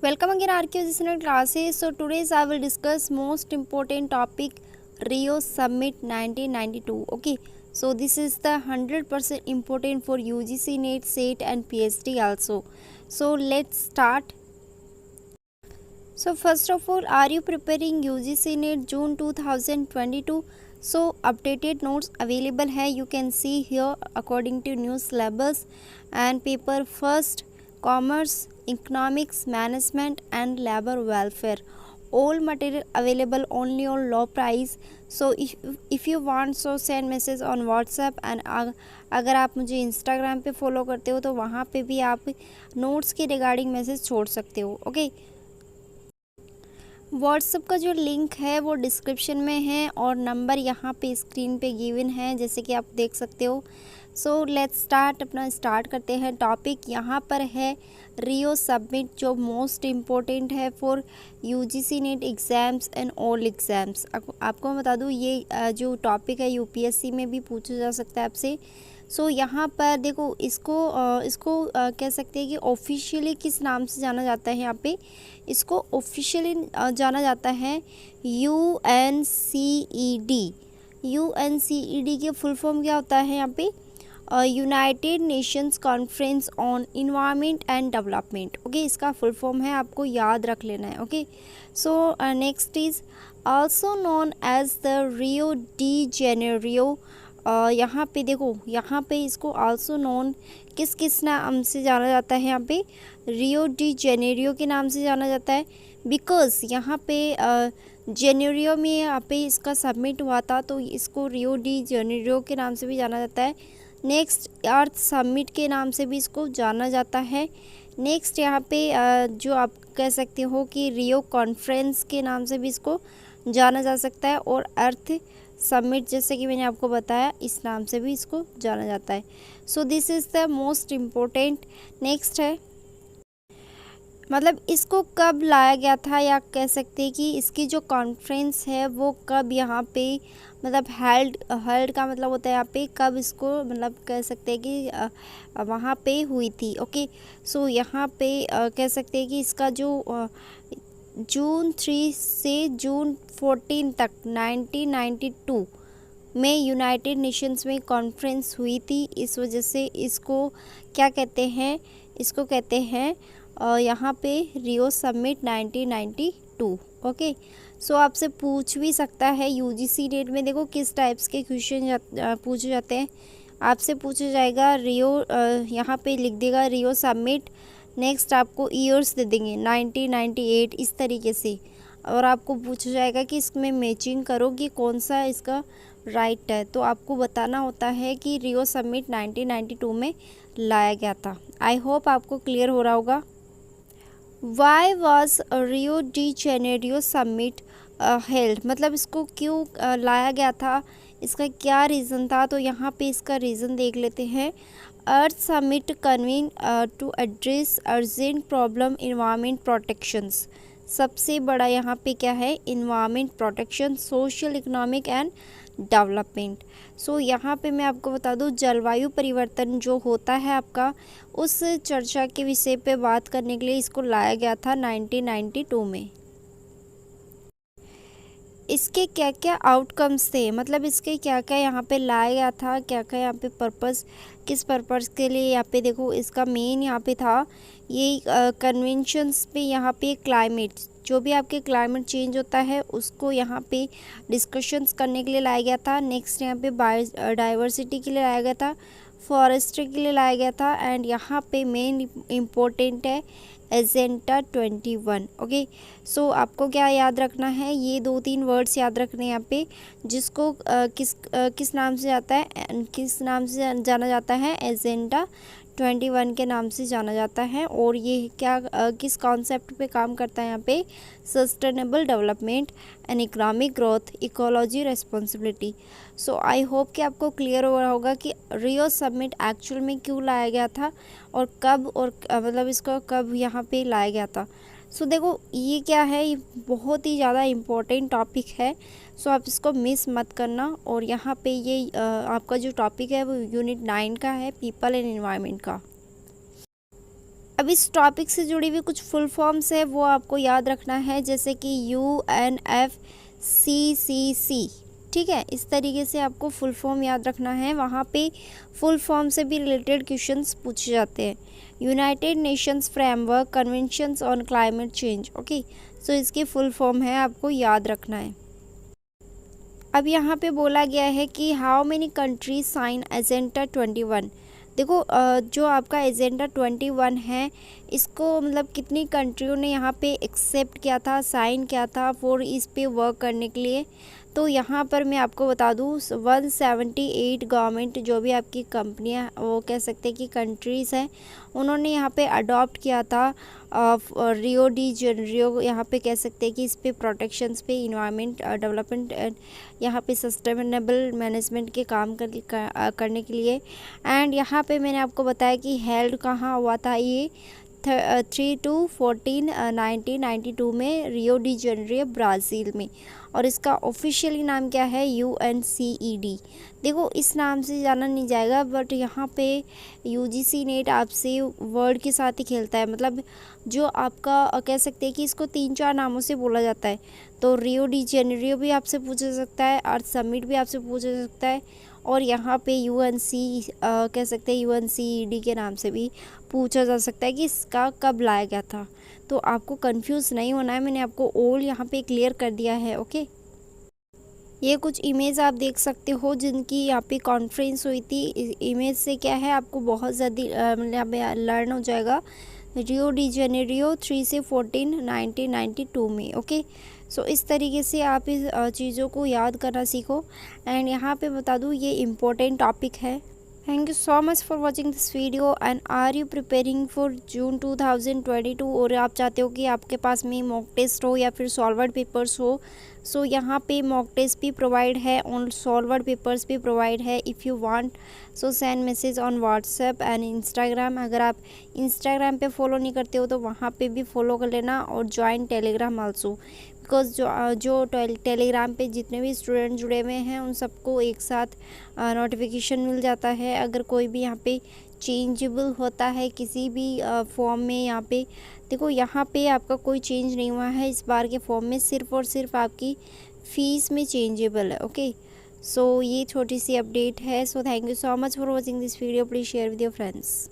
Welcome again RQ Additional classes. So today's I will discuss most important topic Rio Summit 1992. Okay, so this is the 100% important for UGC NET, SET and PhD also. So let's start. So first of all, are you preparing UGC NET June 2022? So updated notes available है, you can see here according to new syllabus and paper first, commerce, economics, management and labor welfare. All material available only on low price. So if you want so send message on WhatsApp and अगर आप मुझे Instagram पे follow करते हो तो वहाँ पे भी आप नोट्स के रिगार्डिंग मैसेज छोड़ सकते हो. ओके, व्हाट्सएप का जो लिंक है वो डिस्क्रिप्शन में है और नंबर यहाँ पे स्क्रीन पे गिवन है जैसे कि आप देख सकते हो. सो लेट्स स्टार्ट, अपना स्टार्ट करते हैं. टॉपिक यहाँ पर है रियो सबमिट जो मोस्ट इम्पोर्टेंट है for UGC net exams and all exams. आपको मैं बता दूँ ये जो टॉपिक है यूपीएससी में भी पूछा जा सकता है आपसे. सो यहाँ पर देखो इसको कह सकते हैं कि ऑफिशियली किस नाम से जाना जाता है. यहाँ पे इसको ऑफिशियली जाना जाता है UNCED. UNCED के फुल फॉर्म क्या होता है यहाँ पे? United Nations Conference on Environment and Development. Okay, इसका फुल फॉर्म है, आपको याद रख लेना है. Okay, so next is also known as the Rio de Janeiro. यहाँ पे देखो, यहाँ पे इसको आल्सो नोन किस किस नाम से जाना जाता है? यहाँ पे रियो डी जेनेरियो के नाम से जाना जाता है बिकॉज़ यहाँ पे जेनेरियो में यहाँ पे इसका सबमिट हुआ था तो इसको रियो डी जेनेरियो के नाम से भी जाना जाता है. नेक्स्ट अर्थ समिट के नाम से भी इसको जाना जाता है. नेक्स्ट यहाँ पे जो आप कह सकते हो कि रियो कॉन्फ्रेंस के नाम से भी इसको जाना जा सकता है और अर्थ समिट जैसे कि मैंने आपको बताया इस नाम से भी इसको जाना जाता है. So this is the most important. Next है मतलब इसको कब लाया गया था या कह सकते हैं कि इसकी जो कॉन्फ्रेंस है वो कब यहाँ पे मतलब हेल्ड का मतलब होता है यहाँ पे कब इसको मतलब कह सकते हैं कि वहाँ पे हुई थी. ओके, सो यहाँ पे कह सकते हैं कि इसका जो जून 3 से जून 14 तक 1992 में यूनाइटेड नेशंस में कॉन्फ्रेंस हुई थी. इस वजह से इसको क्या कहते हैं? इसको कहते हैं यहाँ पे रियो समिट 1992. ओके, सो आपसे पूछ भी सकता है यूजीसी नेट में. देखो किस टाइप्स के क्वेश्चन पूछे जाते हैं. आपसे पूछा जाएगा रियो, यहाँ पे लिख देगा रियो समिट. नेक्स्ट आपको ईयर्स दे देंगे 1998 इस तरीके से और आपको पूछा जाएगा कि इसमें मैचिंग करो कि कौन सा इसका राइट है. तो आपको बताना होता है कि रियो समिट 1992 में लाया गया था. आई होप आपको क्लियर हो रहा होगा. Why was Rio de Janeiro summit held, मतलब इसको क्यों लाया गया था, इसका क्या रीज़न था? तो यहाँ पे इसका रीज़न देख लेते हैं. Earth summit convene to address urgent problem environment protections. सबसे बड़ा यहाँ पे क्या है? Environment protection, social, economic and development. So यहाँ पे मैं आपको बता दूँ जलवायु परिवर्तन जो होता है आपका, उस चर्चा के विषय पे बात करने के लिए इसको लाया गया था 1992 में. इसके क्या क्या आउटकम्स थे, मतलब इसके क्या क्या यहाँ पे लाया गया था, क्या क्या यहाँ पे पर्पस, किस पर्पस के लिए यहाँ पे देखो इसका मेन यहाँ पे था ये कन्वेंशंस पे. यहाँ पे क्लाइमेट, जो भी आपके क्लाइमेट चेंज होता है उसको यहाँ पे डिस्कशंस करने के लिए लाया गया था. नेक्स्ट यहाँ पे बायोडाइवर्सिटी के लिए लाया गया था, फॉरेस्ट्री के लिए लाया गया था एंड यहाँ पे मेन इम्पोर्टेंट है एजेंडा 21. ओके, सो आपको क्या याद रखना है? ये 2-3 वर्ड्स याद रखने हैं यहाँ पे जिसको किस नाम से जाता है, किस नाम से जाना जाता है? एजेंडा 21 के नाम से जाना जाता है. और ये क्या किस कॉन्सेप्ट पे काम करता है? यहाँ पे sustainable development and economic growth, ecology, responsibility. So I hope कि आपको क्लियर हो रहा होगा कि रियो समिट एक्चुअल में क्यों लाया गया था और कब, और मतलब इसको कब यहाँ पे लाया गया था. सो देखो ये क्या है, ये बहुत ही ज़्यादा इम्पोर्टेंट टॉपिक है. सो आप इसको मिस मत करना. और यहाँ पे ये आपका जो टॉपिक है वो यूनिट 9 का है, पीपल एंड एनवायरनमेंट का. अब इस टॉपिक से जुड़ी हुई कुछ फुल फॉर्म्स है वो आपको याद रखना है, जैसे कि UNFCCC, ठीक है। इस तरीके से आपको फुल फॉर्म याद रखना है, वहाँ पे फुल फॉर्म से भी रिलेटेड क्वेश्चंस पूछे जाते हैं। United Nations framework conventions on climate change, okay. So इसकी फुल फॉर्म है, आपको याद रखना है। अब यहाँ पे बोला गया है कि how many countries sign agenda 21। देखो जो आपका एजेंडा 21 है, इसको मतलब कितनी कंट्रियों ने यहाँ पे एक्सेप्ट किया था, साइन किया था फॉर इस पे वर्क करने के लिए। तो यहाँ पर मैं आपको बता दूँ 178 गवर्नमेंट जो भी आपकी कंपनियाँ वो कह सकते हैं कि कंट्रीज़ हैं, उन्होंने यहाँ पे अडॉप्ट किया था रियो डी जेनेरियो, यहाँ पे कह सकते हैं कि इस पे प्रोटेक्शंस पे इन्वायरमेंट डेवलपमेंट एंड यहाँ पे सस्टेनेबल मैनेजमेंट के काम करने के लिए। एंड यहाँ पे मैंने आपको बताया कि हेल्ड कहाँ हुआ था ये 3 to 14 1992 में रियो डी जेनेरियो ब्राज़ील में, और इसका ऑफिशियली नाम क्या है UNCED। देखो इस नाम से जाना नहीं जाएगा, बट यहाँ पे UGC नेट आपसे वर्ड के साथ ही खेलता है, मतलब जो आपका कह सकते हैं कि इसको 3-4 नामों से बोला जाता है। तो रियो डी जेनेरियो भी आपसे पूछा जा सकता है, अर्थ समिट भी आपसे पूछा जा सकता है, और यहाँ पे कह सकते हैं UNCED के नाम से भी पूछा जा सकता है कि इसका कब लाया गया था। तो आपको कंफ्यूज नहीं होना है, मैंने आपको ऑल यहाँ पे क्लियर कर दिया है, ओके। ये कुछ इमेज आप देख सकते हो जिनकी यहाँ पे कॉन्फ्रेंस हुई थी। इमेज से क्या है आपको बहुत ज़्यादा मतलब लर्न हो जाएगा। रियो डी जेनेरियो 3 से 14 1992 में, ओके। सो इस तरीके से आप इस चीज़ों को याद करना सीखो। एंड यहाँ पे बता दूँ ये इम्पोर्टेंट टॉपिक है। Thank you so much for watching this video. And are you preparing for June 2022, और आप चाहते हो कि आपके पास में मॉक टेस्ट हो या फिर सॉल्वर्ड पेपर्स हो। सो यहाँ पे मॉक टेस्ट भी प्रोवाइड है और सॉल्वर्ड पेपर्स भी प्रोवाइड है। If you want so send message on WhatsApp and Instagram. अगर आप इंस्टाग्राम पे फॉलो नहीं करते हो तो वहाँ पे भी फॉलो कर लेना, और ज्वाइन टेलीग्राम आल्सो, बिकॉज जो टेलीग्राम पे जितने भी स्टूडेंट जुड़े हुए हैं उन सबको एक साथ नोटिफिकेशन मिल जाता है अगर कोई भी यहाँ पे चेंजेबल होता है किसी भी फॉर्म में। यहाँ पे देखो यहाँ पे आपका कोई चेंज नहीं हुआ है इस बार के फॉर्म में, सिर्फ़ और सिर्फ आपकी फ़ीस में चेंजेबल है, ओके। सो ये छोटी सी अपडेट है। So thank you so much for watching this video. Please share with your friends.